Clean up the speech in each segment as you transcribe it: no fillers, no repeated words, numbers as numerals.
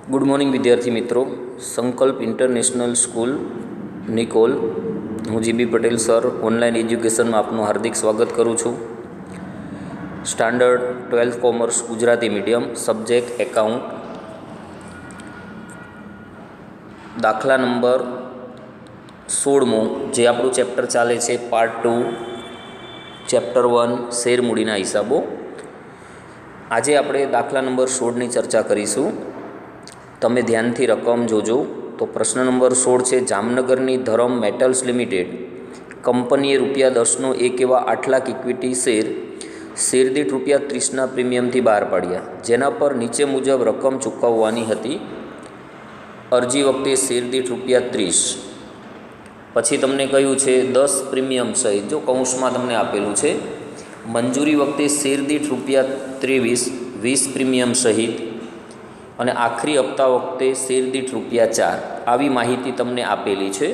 Good morning વિદ્યાર્થી મિત્રો. સંકલ્પ ઇન્ટરનેશનલ સ્કૂલ નિકોલ, હું જીબી પટેલ સર ઓનલાઈન એજ્યુકેશનમાં આપનું હાર્દિક સ્વાગત કરું છું. Standard 12th commerce Gujarati medium, subject account, દાખલા નંબર 16મો, જે આપણું ચેપ્ટર ચાલે છે પાર્ટ 2, ચેપ્ટર 1 શેરમૂડીના હિસાબો. આજે આપણે દાખલા નંબર 16ની ચર્ચા કરીશું. તમે ધ્યાનથી રકમ જોજો. તો પ્રશ્ન નંબર 16 છે, જામનગરની ધરમ મેટલ્સ લિમિટેડ કંપનીએ ₹10નો એક એવા 8 લાખ ઇક્વિટી શેરદીઠ ₹30ના પ્રીમિયમથી બહાર પાડ્યા, જેના પર નીચે મુજબ રકમ ચૂકવવાની હતી. અરજી વખતે શેરદીઠ ₹30. પછી તમને કહ્યું છે 10 પ્રીમિયમ સહિત, જો કૌંસમાં તમને આપેલું છે. મંજૂરી વખતે શેરદીઠ ₹23, 20 પ્રીમિયમ સહિત, અને આખરી હપ્તા વખતે શેરદીઠ ₹4. આવી માહિતી તમને આપેલી છે.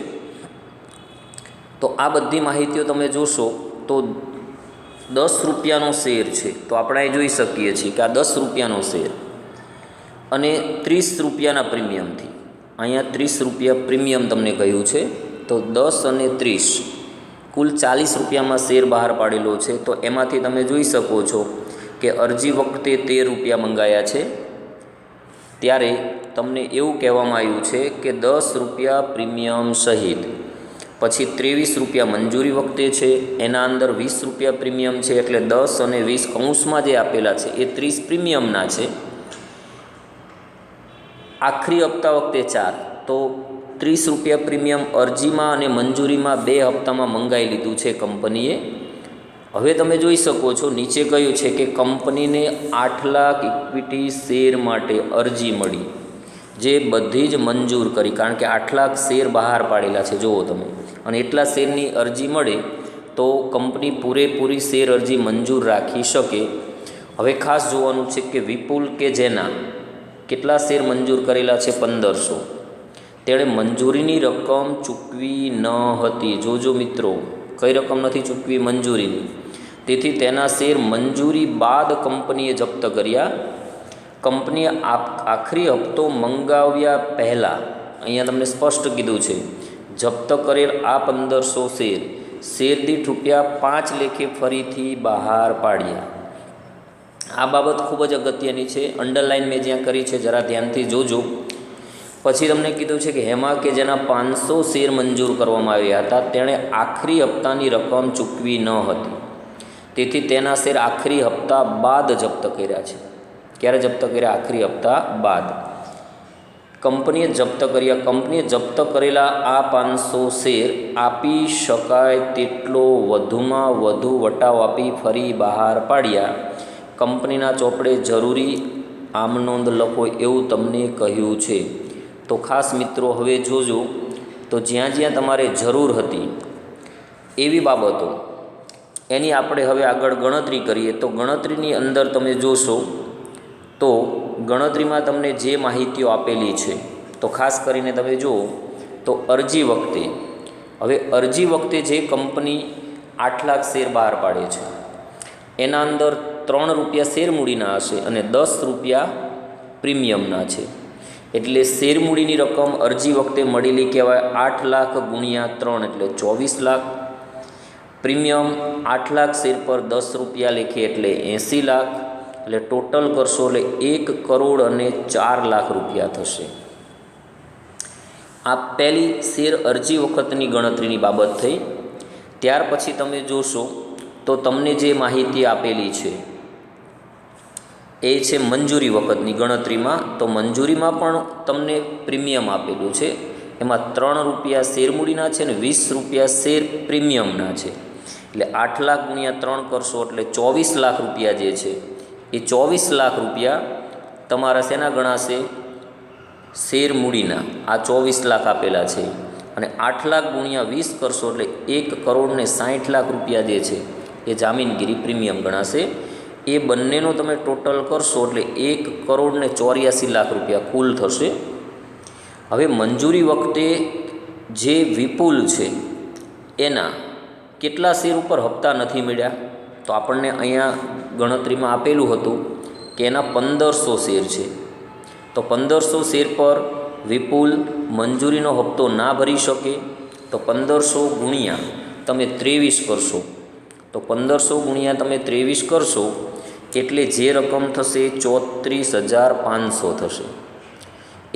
તો આ બધી માહિતીઓ તમે જોશો તો ₹10નો શેર છે, તો આપણે અહીં જોઈ શકીએ છીએ કે આ ₹10નો શેર અને ₹30ના પ્રીમિયમથી, અહીંયા ₹30 પ્રીમિયમ તમને કહ્યું છે. તો 10 અને 30 કુલ ₹40માં શેર બહાર પાડેલો છે. તો એમાંથી તમે જોઈ શકો છો કે અરજી વખતે ₹13 મંગાયા છે, ત્યારે તમને એવું કહેવામાં આવ્યું છે કે ₹10 પ્રીમિયમ સહિત, પછી ₹23 મંજૂરી વખતે છે, એના અંદર ₹20 પ્રીમિયમ છે, એટલે 10 અને 20 કૌંસમાં જે આપેલા છે એ 30 પ્રીમિયમના છે. આખરી હપ્તા વખતે 4, તો ₹30 પ્રીમિયમ અરજીમાં અને મંજૂરીમાં 2 હપ્તામાં મંગાવી લીધું છે કંપનીએ. હવે તમે જોઈ શકો છો નીચે કહ્યું છે કે કંપનીને 8 લાખ ઇક્વિટી શેર માટે અરજી મળી, જે બધી જ મંજૂર કરી, કારણ કે 8 લાખ શેર બહાર પાડેલા છે જુઓ તમે, અને એટલા શેરની અરજી મળે તો કંપની પૂરેપૂરી શેર અરજી મંજૂર રાખી શકે. હવે ખાસ જોવાનું છે કે વિપુલ કે જેના કેટલા શેર મંજૂર કરેલા છે? 1500. તેણે મંજૂરીની રકમ ચૂકવી ન હતી. જોજો મિત્રો, કઈ રકમ નથી ચૂકવી? મંજૂરીની. તેથી તેના શેર મંજૂરી બાદ કંપનીએ જપ્ત કર્યા. કંપનીએ આખરી હપ્તો મંગાવ્યા પહેલાં, અહીંયા તમને સ્પષ્ટ કીધું છે, જપ્ત કરેલ આ 1500 શેરદીઠ ₹5 લેખે ફરીથી બહાર પાડ્યા. આ બાબત ખૂબ જ અગત્યની છે. અંડરલાઇન મેં જ્યાં કરી છે જરા ધ્યાનથી જોજો. પછી તમને કીધું છે કે હેમા કે જેના 500 શેર મંજૂર કરવામાં આવ્યા હતા, તેણે આખરી હપ્તાની રકમ ચૂકવી ન હતી, તેથી તેના શેર આખરી હપ્તા બાદ જપ્ત કર્યા છે. ક્યારે જપ્ત કર્યા? આખરી હપ્તા બાદ કંપનીએ જપ્ત કર્યા. કંપનીએ જપ્ત કરેલા આ 500 શેર આપી શકાય તેટલો વધુમાં વધુ વટાવ આપી ફરી બહાર પાડ્યા. કંપનીના ચોપડે જરૂરી આમનોંધ લખો એવું તમને કહ્યું છે. તો ખાસ મિત્રો હવે જોજો, તો જ્યાં જ્યાં તમારે જરૂર હતી એવી બાબતો, એની આપણે હવે આગળ ગણતરી કરીએ. તો ગણતરીની અંદર તમે જોશો તો ગણતરીમાં તમને જે માહિતીઓ આપેલી છે, તો ખાસ કરીને તમે જુઓ તો અરજી વખતે, હવે અરજી વખતે જે કંપની 8 લાખ શેર બહાર પાડે છે, એના અંદર ₹3 શેરમૂડીના હશે અને ₹10 પ્રીમિયમના છે. એટલે શેરમૂડીની રકમ અરજી વખતે મળેલી કહેવાય 8 લાખ ગુણ્યા 3, એટલે 24 લાખ. પ્રીમિયમ 8 લાખ શેર પર ₹10 લેખે એટલે 80 લાખ. એટલે ટોટલ કરશો એટલે 1 કરોડ અને 4 લાખ રૂપિયા થશે. આ પહેલી શેર અરજી વખતની ગણતરીની બાબત થઈ. ત્યાર પછી તમે જોશો તો તમને જે માહિતી આપેલી છે એ છે મંજૂરી વખતની ગણતરીમાં. તો મંજૂરીમાં પણ તમને પ્રીમિયમ આપેલું છે. એમાં ₹3 શેરમૂડીના છે અને ₹20 શેર પ્રીમિયમના છે. એટલે 8 લાખ ગુણ્યા 3 કરશો એટલે 24 લાખ રૂપિયા જે છે, એ 24 લાખ રૂપિયા તમારા શેના ગણાશે? શેરમૂડીના. આ 24 લાખ આપેલા છે, અને 8 લાખ ગુણ્યા 20 કરશો એટલે 1 કરોડ ને 60 લાખ રૂપિયા જે છે એ જામીનગીરી પ્રીમિયમ ગણાશે. એ બંનેનો તમે ટોટલ કરશો એટલે 1 કરોડ ને 84 લાખ રૂપિયા કુલ થશે. હવે મંજૂરી વખતે જે વિપુલ છે એના કેટલા શેર ઉપર હપ્તા નથી મળ્યા? તો આપણને અહીંયા ગણતરીમાં આપેલું હતું કે એના 1500 શેર છે. તો 1500 શેર પર વિપુલ મંજૂરીનો હપ્તો ના ભરી શકે, તો 1500 ગુણ્યા તમે 23 કરશો, તો 1500 ગુણ્યા તમે 23 કરશો એટલે જે રકમ થશે 34,500 થશે.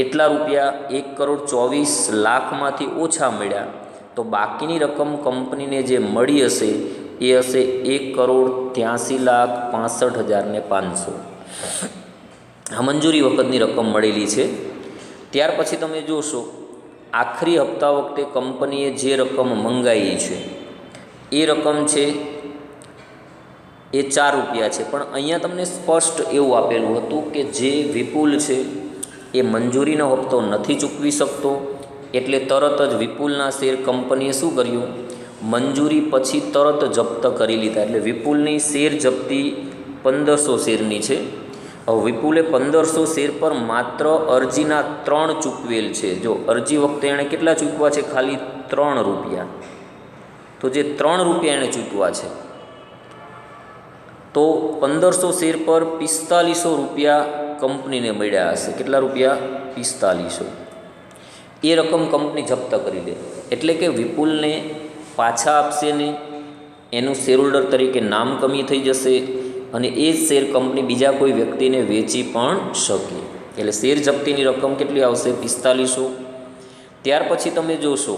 એટલા રૂપિયા 1,24,00,000માંથી ઓછા મળ્યા, તો બાકીની રકમ કંપનીને જે મળી હશે એ હશે 1,83,65,500. આ મંજૂરી વખતની રકમ મળેલી છે. ત્યાર પછી તમે જોશો આખરી હપ્તા વખતે કંપનીએ જે રકમ મંગાવી છે એ રકમ છે એ 4 રૂપિયા છે. પણ અહીંયા તમને સ્પષ્ટ એવું આપેલું હતું કે જે વિપુલ છે એ મંજૂરીનો હપ્તો નથી ચૂકવી શકતો, એટલે તરત જ વિપુલના શેર કંપનીએ શું કર્યું, મંજૂરી પછી તરત જપ્ત કરી લીધા. એટલે વિપુલની શેર જપ્તી 1500 શેરની છે. હવે વિપુલે 1500 શેર પર માત્ર અરજીના 3 ચૂકવેલ છે. જો અરજી વખતે એણે કેટલા ચૂકવા છે, ખાલી 3 રૂપિયા. તો જે 3 રૂપિયા એણે ચૂકવા છે, તો 1500 શેર પર 4500 રૂપિયા કંપનીને મળ્યા હશે. કેટલા રૂપિયા? 4500. એ રકમ કંપની જપ્ત કરી દે, એટલે કે વિપુલને પાછા આપશે નહીં, એનું શેરહોલ્ડર તરીકે નામ કમી થઈ જશે અને એ જ શેર કંપની બીજા કોઈ વ્યક્તિને વેચી પણ શકે. એટલે શેર જપ્તીની રકમ કેટલી આવશે? 4500. ત્યાર પછી તમે જોશો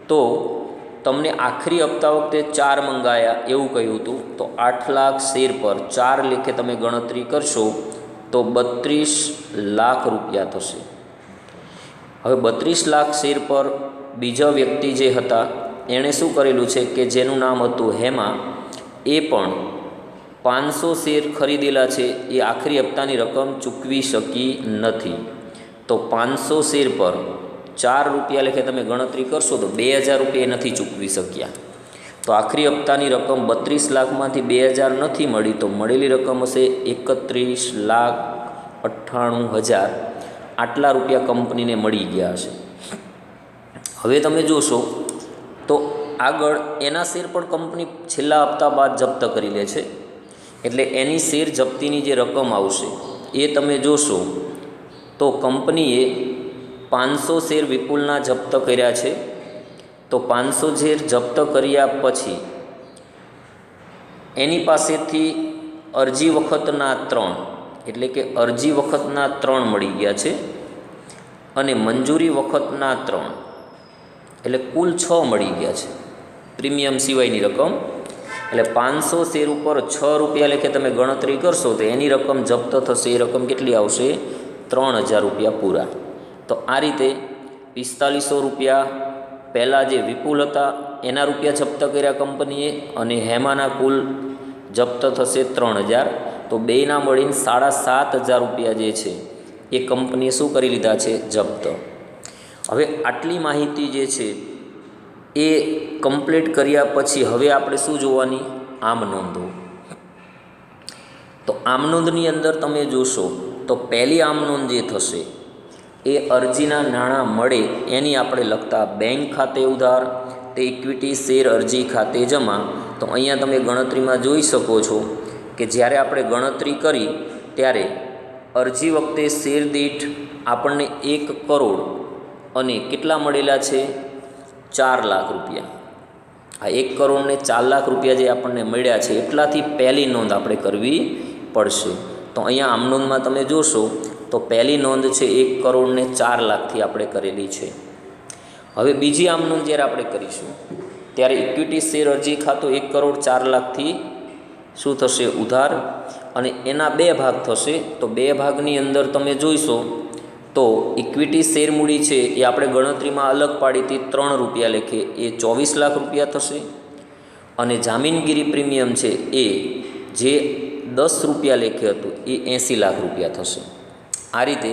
તો તમને આખરી હપ્તા વખતે 4 મંગાયા એવું કહ્યું હતું, તો 8 લાખ શેર પર 4 લેખે તમે ગણતરી કરશો તો 32 લાખ રૂપિયા થશે. હવે 32 લાખ શેર પર બીજા વ્યક્તિ જે હતા એણે શું કરેલું છે કે જેનું નામ હતું હેમા, એ પણ 500 શેર ખરીદેલા છે, એ આખરી હપ્તાની રકમ ચૂકવી શકી નથી. તો 500 શેર પર 4 રૂપિયા લેખે તમે ગણતરી કરશો તો 2000 રૂપિયા નથી ચૂકવી શક્યા. તો આખરી હપ્તાની રકમ 32 લાખમાંથી 2000 નથી મળી, તો મળેલી રકમ હશે 31,98,000. આટલા રૂપિયા કંપનીને મળી ગયા હશે. હવે તમે જોશો તો આગળ એના શેર પણ કંપની છેલ્લા હપ્તા બાદ જપ્ત કરી લે છે, એટલે એની શેર જપ્તીની જે રકમ આવશે એ તમે જોશો તો કંપનીએ 500 શેર વિપુલના જપ્ત કર્યા છે. તો 500 શેર જપ્ત કર્યા પછી એની પાસેથી અરજી વખતના 3, એટલે કે અરજી વખતના 3 મળી ગયા છે અને મંજૂરી વખતના 3, એટલે કુલ 6 મળી ગયા છે પ્રીમિયમ સિવાયની રકમ. એટલે 500 શેર ઉપર 6 રૂપિયા લેખે તમે ગણતરી કરશો તો એની રકમ જપ્ત થશે. એ રકમ કેટલી આવશે? 3000 રૂપિયા પૂરા. તો આ રીતે 4500 રૂપિયા પહેલાં જે વિપુલ હતા એના રૂપિયા જપ્ત કર્યા કંપનીએ, અને હેમાના કુલ જપ્ત થશે 3000. તો બેયના મળીને 7500 રૂપિયા જે છે એ કંપનીએ શું કરી લીધા છે? જપ્ત. હવે આટલી માહિતી જે છે એ કમ્પ્લીટ કર્યા પછી હવે આપણે શું જોવાની? આમ નોંધો. તો આમ નોંધની અંદર તમે જોશો તો પહેલી આમ નોંધ જે થશે એ અરજીના નાણાં મળે એની આપણે લખતા બેંક ખાતે ઉધાર, તે ઇક્વિટી શેર અરજી ખાતે જમા. તો અહીંયા તમે ગણતરીમાં જોઈ શકો છો કે જ્યારે આપણે ગણતરી કરી ત્યારે અરજી વખતે શેર દીઠ આપણને 1 કરોડ અને કેટલા મળેલા છે? 4 લાખ રૂપિયા. આ 1 કરોડ ને 4 લાખ રૂપિયા જે આપણને મળ્યા છે એટલાથી પહેલી નોંધ આપણે કરવી પડશે. તો અહીંયા આમ નોંધમાં તમે જોશો તો પહેલી નોંધ છે 1 કરોડ ને 4 લાખથી આપણે કરેલી છે. હવે બીજી આમ નોંધ જ્યારે આપણે કરીશું ત્યારે ઇક્વિટી શેર અરજી ખાતું 1 કરોડ 4 લાખથી શું થશે? ઉધાર. અને એના 2 ભાગ થશે. તો 2 ભાગની અંદર તમે જોઈશો તો ઇક્વિટી શેર મૂડી છે એ આપણે ગણતરીમાં અલગ પાડીથી 3 રૂપિયા લેખે, એ 24 લાખ રૂપિયા થશે. અને જામીનગીરી પ્રીમિયમ છે એ જે 10 રૂપિયા લેખે હતું એ 80 લાખ રૂપિયા થશે. આ રીતે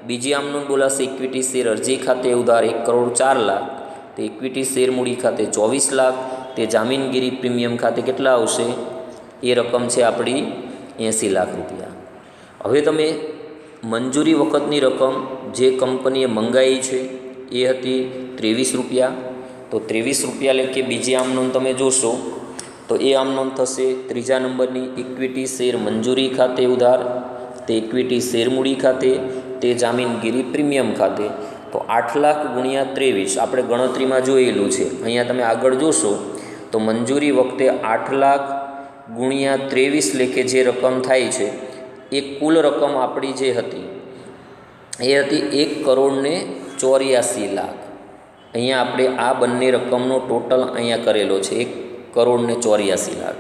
બીજી આમ નોંધ બોલાશે ઇક્વિટી શેર અરજી ખાતે ઉધાર 1 કરોડ 4 લાખ, તે ઇક્વિટી શેર મૂડી ખાતે 24 લાખ, તે જામીનગીરી પ્રીમિયમ ખાતે કેટલા આવશે? એ રકમ છે આપણી 80 લાખ રૂપિયા. હવે તમે મંજૂરી વખતની રકમ જે કંપનીએ મંગાવી છે એ હતી 23 રૂપિયા. તો 23 રૂપિયા લેખે બીજી આમ નોંધ તમે જોશો તો એ આમ નોંધ થશે ત્રીજા નંબરની ઇક્વિટી શેર મંજૂરી ખાતે ઉધાર તે ઇક્વિટી શેરમૂડી ખાતે, તે જામીનગીરી પ્રીમિયમ ખાતે. તો 8 લાખ ગુણ્યા 23 આપણે ગણતરીમાં જોયેલું છે. અહીંયા તમે આગળ જોશો તો મંજૂરી વખતે 8 લાખ ગુણ્યા 23 લેખે જે રકમ થાય છે એ કુલ રકમ આપણી જે હતી એ હતી 1,84,00,000. અહીંયા આપણે આ બંને રકમનો ટોટલ અહીંયા કરેલો છે 1,84,00,000.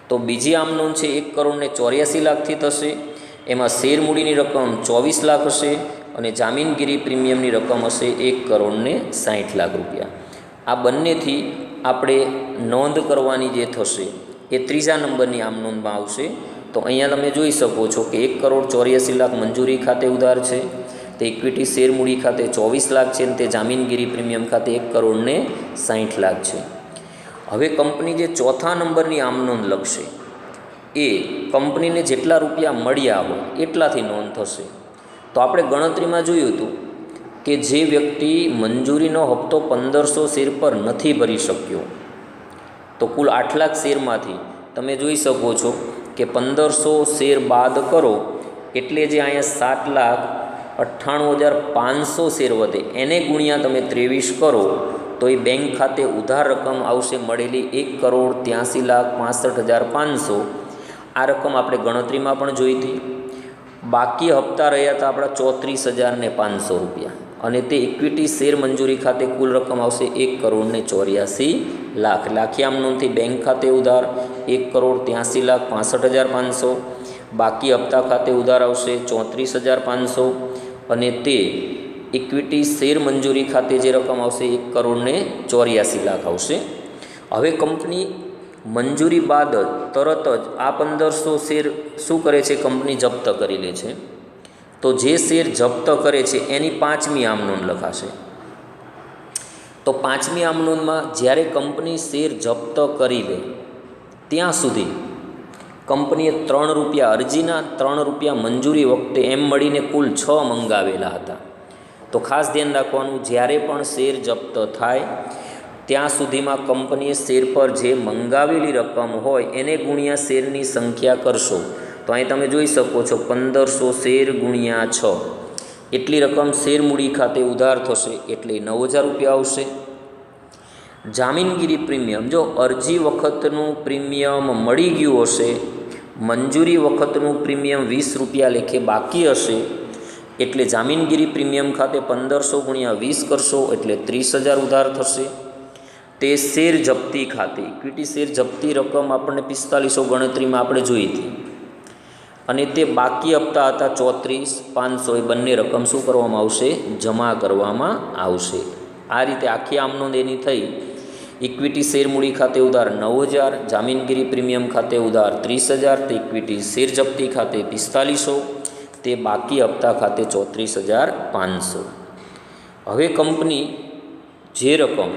તો બીજી આમ નોંધ છે 1,84,00,000થી થશે. એમાં શેરમૂડીની રકમ 24 લાખ હશે અને જામીનગીરી પ્રીમિયમની રકમ હશે 1,60,00,000 રૂપિયા. આ બંનેથી આપણે નોંધ કરવાની જે થશે એ ત્રીજા નંબરની આમ નોંધમાં આવશે. તો અહીંયા તમે જોઈ શકો છો કે 1,84,00,000 મંજૂરી ખાતે ઉધાર છે, તે ઇક્વિટી શેરમૂડી ખાતે 24 લાખ છે અને તે જામીનગીરી પ્રીમિયમ ખાતે 1,60,00,000 છે. હવે કંપની જે ચોથા નંબરની આમ નોંધ લખશે એ કંપનીને જેટલા રૂપિયા મળ્યા હોય એટલાથી નોંધ થશે. તો આપણે ગણતરીમાં જોયું હતું કે જે વ્યક્તિ મંજૂરીનો હપ્તો 1,500 શેર પર નથી ભરી શક્યો, તો કુલ 8 લાખ શેરમાંથી તમે જોઈ શકો છો કે 1,500 શેર બાદ કરો એટલે જે અહીંયા 7,98,500 શેર વધે એને ગુણ્યા તમે 23 કરો તો એ બેંક ખાતે ઉધાર રકમ આવશે મળેલી 1,83,65,500. આ રકમ આપણે ગણતરીમાં પણ જોઈ હતી. બાકી હપ્તા રહ્યા હતા આપણા 34,500 રૂપિયા અને તે ઇક્વિટી શેર મંજૂરી ખાતે કુલ રકમ આવશે 1,84,00,000. એટલે આખી આમ નોંધથી બેંક ખાતે ઉધાર 1,83,65,500, બાકી હપ્તા ખાતે ઉધાર આવશે 34,500 અને તે ઇક્વિટી શેર મંજૂરી ખાતે જે રકમ આવશે 1,84,00,000 આવશે. હવે કંપની મંજૂરી બાદ તરત જ આ 1,500 શેર શું કરે છે, કંપની જપ્ત કરી લે છે. તો જે શેર જપ્ત કરે છે એની 5મી આમ નોંધ લખાશે. તો 5મી આમ નોંધમાં જ્યારે કંપની શેર જપ્ત કરી લે ત્યાં સુધી કંપનીએ 3 રૂપિયા અરજીના, 3 રૂપિયા મંજૂરી વખતે એમ મળીને કુલ 6 મંગાવેલા હતા. તો ખાસ ધ્યાન રાખવાનું, જ્યારે પણ શેર જપ્ત થાય ત્યાં સુધીમાં કંપનીએ શેર પર જે મંગાવેલી રકમ હોય એને ગુણ્યા શેરની સંખ્યા કરશો. તો અહીં તમે જોઈ શકો છો 1,500 શેર ગુણ્યા 6 એટલી રકમ શેરમૂડી ખાતે ઉધાર થશે એટલે 9,000 રૂપિયા આવશે. જામીનગીરી પ્રીમિયમ, જો અરજી વખતનું પ્રીમિયમ મળી ગયું હશે, મંજૂરી વખતનું પ્રીમિયમ 20 રૂપિયા લેખે બાકી હશે એટલે જામીનગીરી પ્રીમિયમ ખાતે 1,500 ગુણ્યા 20 કરશો એટલે 30,000 ઉધાર થશે. તે શેર જપ્તી ખાતે ઇક્વિટી શેર જપ્તી રકમ આપણને 4500 ગણતરીમાં આપણે જોઈ હતી અને તે બાકી હપ્તા હતા 34,500. એ બંને રકમ શું કરવામાં આવશે, જમા કરવામાં આવશે. આ રીતે આખી આમ નોંધ એની થઈ. ઇક્વિટી શેરમૂડી ખાતે ઉધાર 9,000, જામીનગીરી પ્રીમિયમ ખાતે ઉધાર 30,000, તે ઇક્વિટી શેર જપ્તી ખાતે 4500, તે બાકી હપ્તા ખાતે 34,500. હવે કંપની જે રકમ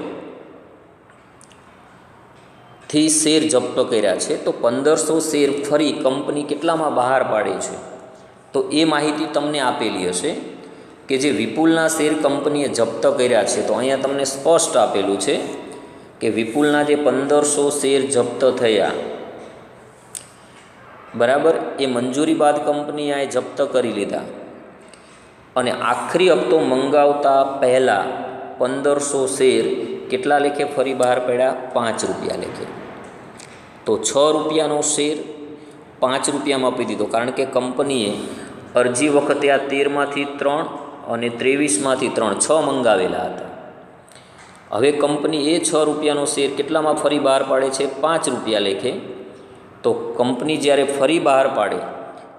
થી શેર જપ્ત કર્યા છે તો 1,500 શેર ફરી કંપની કેટલામાં બહાર પાડે છે તો એ માહિતી તમને આપેલી હશે કે જે વિપુલના શેર કંપનીએ જપ્ત કર્યા છે. તો અહીંયા તમને સ્પષ્ટ આપેલું છે કે વિપુલના જે 1,500 શેર જપ્ત થયા બરાબર, એ મંજૂરી બાદ કંપનીએ આ જપ્ત કરી લીધા અને આખરી હપ્તો મંગાવતા પહેલાં 1,500 શેર કેટલા લેખે ફરી બહાર પડ્યા, 5 રૂપિયા લેખે. તો 6 રૂપિયાનો શેર 5 રૂપિયામાં આપી દીધો, કારણ કે કંપનીએ અરજી વખતે આ 13માંથી 3 અને 23માંથી 3 6 મંગાવેલા હતા. હવે કંપની એ 6 રૂપિયાનો શેર કેટલામાં ફરી બહાર પાડે છે, 5 રૂપિયા લેખે. તો કંપની જ્યારે ફરી બહાર પાડે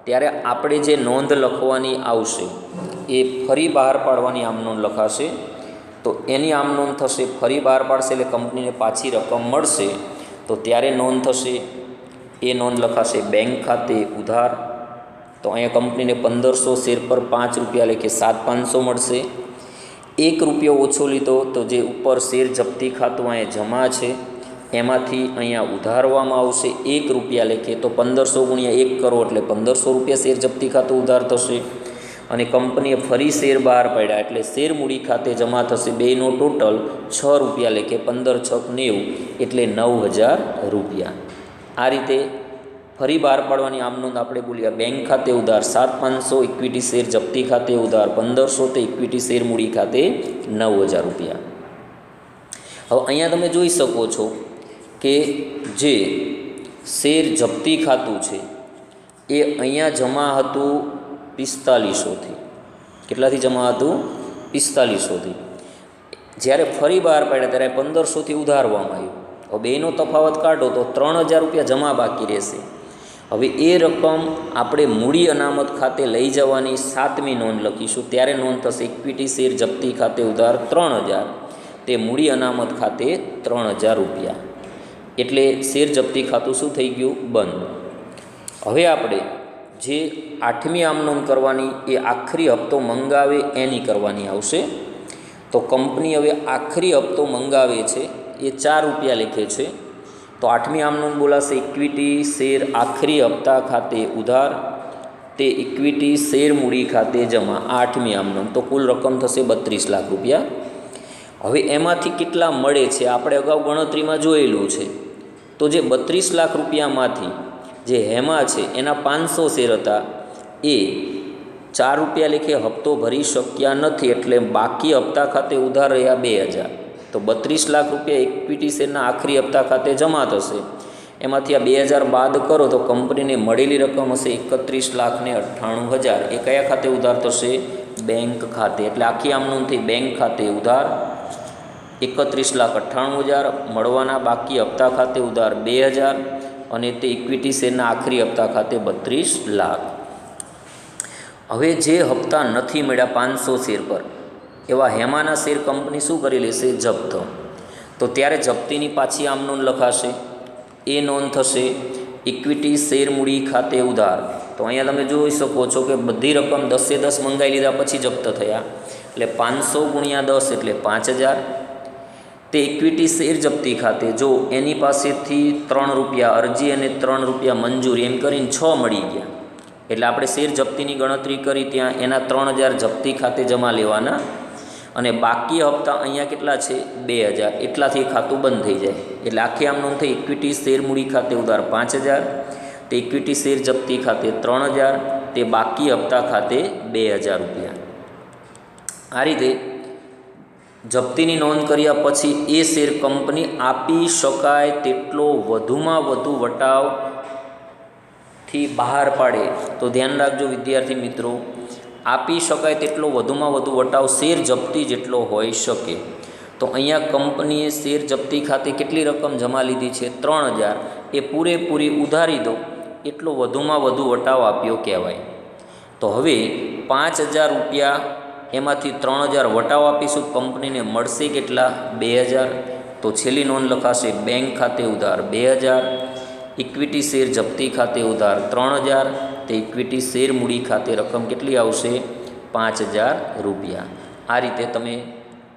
ત્યારે આપણે જે નોંધ લખવાની આવશે એ ફરી બહાર પાડવાની આમ નોંધ લખાશે. તો એની આમ નોંધ થશે, ફરી બહાર પાડશે એટલે કંપનીને પાછી રકમ મળશે તો ત્યારે નોંધ થશે. એ નોંધ લખાશે બેંક ખાતે ઉધાર. તો અહીંયા કંપનીને 1,500 શેર પર 5 રૂપિયા લેખે 7,500 મળશે. 1 રૂપિયો ઓછો લીધો તો જે ઉપર શેર જપ્તી ખાતું અહીંયા જમા છે એમાંથી અહીંયા ઉધારવામાં આવશે 1 રૂપિયા લેખે. તો 1,500 ગુણ્યા 1 કરો એટલે 1,500 રૂપિયા શેર જપ્તી ખાતું ઉધાર થશે અને કંપનીએ ફરી શેર બહાર પાડ્યા એટલે શેર મૂડી ખાતે જમા થશે. બેનો ટોટલ 6 રૂપિયા લેખે, 15 × 6 = 90 એટલે 9,000 રૂપિયા. આ રીતે ફરી બહાર પાડવાની આમ નોંધ આપણે બોલ્યા બેંક ખાતે ઉધાર 7,500, ઇક્વિટી શેર જપ્તી ખાતે ઉધાર 1,500, તે ઇક્વિટી શેર મૂડી ખાતે 9,000 રૂપિયા. હવે અહીંયા તમે જોઈ શકો છો કે જે શેર જપ્તી ખાતું છે એ અહીંયા જમા હતું 4500થી. કેટલાથી જમા હતું? 4500થી. જ્યારે ફરી બહાર પાડ્યા ત્યારે 1,500થી ઉધારવામાં આવ્યું. હવે બેનો તફાવત કાઢો તો 3,000 રૂપિયા જમા બાકી રહેશે. હવે એ રકમ આપણે મૂડી અનામત ખાતે લઈ જવાની 7મી નોંધ લખીશું. ત્યારે નોંધ થશે ઇક્વિટી શેર જપ્તી ખાતે ઉધાર 3,000, તે મૂડી અનામત ખાતે 3,000 રૂપિયા. એટલે શેર જપ્તી ખાતું શું થઈ ગયું? બંધ. હવે આપણે જે 8મી આમ નોંધ કરવાની એ આખરી હપ્તો મંગાવે એની કરવાની આવશે. તો કંપની હવે આખરી હપ્તો મંગાવે છે એ 4 રૂપિયા લખે છે. તો 8મી આમ નોંધ બોલાશે ઇક્વિટી શેર આખરી હપ્તા ખાતે ઉધાર, તે ઇક્વિટી શેર મૂડી ખાતે જમા. 8મી આમ નોંધ. તો કુલ રકમ થશે 32 લાખ રૂપિયા. હવે એમાંથી કેટલા મળે છે આપણે અગાઉ ગણતરીમાં જોયેલું છે. તો જે 32 લાખ રૂપિયામાંથી જે હેમા છે એના 500 શેર હતા એ 4 રૂપિયા લેખે હપ્તો ભરી શક્યા નથી, એટલે બાકી હપ્તા ખાતે ઉધાર રહ્યા 2,000. તો 32 લાખ રૂપિયા ઇક્વિટી શેરના આખરી હપ્તા ખાતે જમા થશે. એમાંથી આ 2,000 બાદ કરો તો કંપનીને મળેલી રકમ હશે 31,98,000. એ કયા ખાતે ઉધાર થશે? બેંક ખાતે. એટલે આખી આમ નોંધ થઈ બેંક ખાતે ઉધાર 31,98,000, મળવાના બાકી હપ્તા ખાતે ઉધાર 2,000 અને તે ઇક્વિટી શેરના આખરી હપ્તા ખાતે 32 લાખ. હવે જે હપ્તા નથી મળ્યા 500 શેર પર, એવા હેમાના શેર કંપની શું કરી લેશે? જપ્ત. તો ત્યારે જપ્તીની પાછી આમ નોંધ લખાશે. એ નોંધ થશે ઇક્વિટી શેર મૂડી ખાતે ઉધાર. તો અહીંયા તમે જોઈ શકો છો કે બધી રકમ 10 મંગાવી લીધા પછી જપ્ત થયા, એટલે 500 × 10 એટલે 5,000. તે ઇક્વિટી શેર જપ્તી ખાતે જો એની પાસેથી 3 રૂપિયા અરજી અને 3 રૂપિયા મંજૂરી એમ કરીને 6 મળી ગયા, એટલે આપણે શેર જપ્તીની ગણતરી કરી ત્યાં એના 3,000 જપ્તી ખાતે જમા લેવાના અને બાકી હપ્તા અહીંયા કેટલા છે? 2,000. એટલાથી ખાતું બંધ થઈ જાય. એટલે આખી આમ નોંધ થઈ ઇક્વિટી શેર મૂડી ખાતે ઉધાર 5,000, તે ઇક્વિટી શેર જપ્તી ખાતે 3,000, તે બાકી હપ્તા ખાતે 2,000 રૂપિયા. આ રીતે જપ્તીની નોંધ કર્યા પછી એ શેર કંપની આપી શકાય તેટલો વધુમાં વધુ વટાવથી બહાર પાડે. તો ધ્યાન રાખજો વિદ્યાર્થી મિત્રો, આપી શકાય તેટલો વધુમાં વધુ વટાવ શેર જપ્તી જેટલો હોઈ શકે. તો અહીંયા કંપનીએ શેર જપ્તી ખાતે કેટલી રકમ જમા લીધી છે? 3,000. એ પૂરેપૂરી ઉધારી દો એટલો વધુમાં વધુ વટાવ આપ્યો કહેવાય. તો હવે 5,000 રૂપિયા એમાંથી 3,000 વટાવ આપીશું, કંપનીને મળશે કેટલા? 2,000. તો છેલ્લી નોંધ લખાશે બેંક ખાતે ઉધાર 2,000, ઇક્વિટી શેર જપ્તી ખાતે ઉધાર 3,000, તે ઇક્વિટી શેર મૂડી ખાતે રકમ કેટલી આવશે? 5,000 રૂપિયા. આ રીતે તમે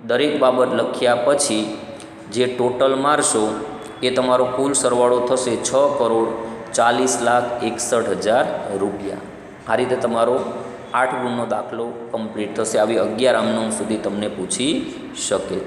દરેક બાબત લખ્યા પછી જે ટોટલ મારશો એ તમારો કુલ સરવાળો થશે 6,40,61,000 રૂપિયા. આ રીતે તમારો 8 ગુણનો દાખલો કમ્પ્લીટ થશે. આવી 11 આમ નોંધ સુધી તમને પૂછી શકે.